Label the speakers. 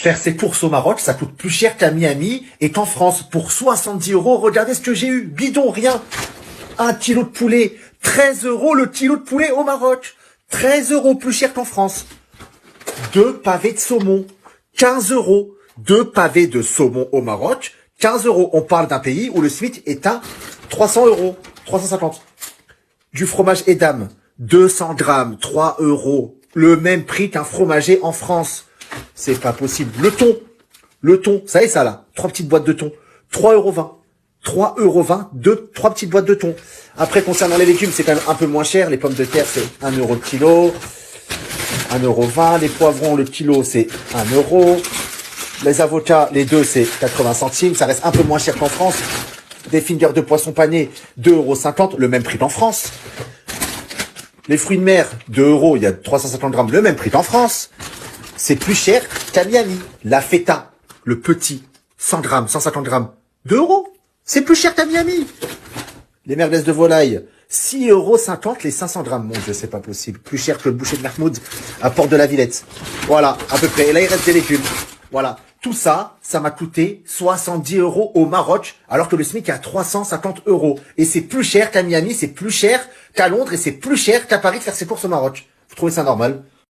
Speaker 1: Faire ses courses au Maroc, ça coûte plus cher qu'à Miami et qu'en France. Pour 70 euros, regardez ce que j'ai eu. Bidon, rien. 1 kilo de poulet. 13 euros le kilo de poulet au Maroc. 13 euros plus cher qu'en France. 2 pavés de saumon. 15 euros. 2 pavés de saumon au Maroc. 15 euros. On parle d'un pays où le SMIC est à 300 euros. 350. Du fromage Edam. 200 grammes. 3 euros. Le même prix qu'un fromager en France. C'est pas possible. Le thon, ça y est ça là, 3 petites boîtes de thon, 3,20 €. 3,20 €, 3 petites boîtes de thon. Après, concernant les légumes, c'est quand même un peu moins cher. Les pommes de terre, c'est 1 € le kilo, 1,20 €. Les poivrons, le kilo, c'est 1 €. Les avocats, les deux, c'est 80 centimes. Ça reste un peu moins cher qu'en France. Des fingers de poisson pané, 2,50 €, le même prix qu'en France. Les fruits de mer, 2 €, il y a 350 grammes, le même prix qu'en France. C'est plus cher qu'à Miami. La feta, le petit, 100 grammes, 150 grammes, 2 €. C'est plus cher qu'à Miami. Les merguez de volaille, 6,50 € les 500 grammes. Mon Dieu, c'est pas possible. Plus cher que le boucher de Mahmoud à Porte de la Villette. Voilà, à peu près. Et là, il reste des légumes. Voilà. Tout ça, ça m'a coûté 70 € au Maroc, alors que le SMIC est à 350 €. Et c'est plus cher qu'à Miami, c'est plus cher qu'à Londres, et c'est plus cher qu'à Paris de faire ses courses au Maroc. Vous trouvez ça normal?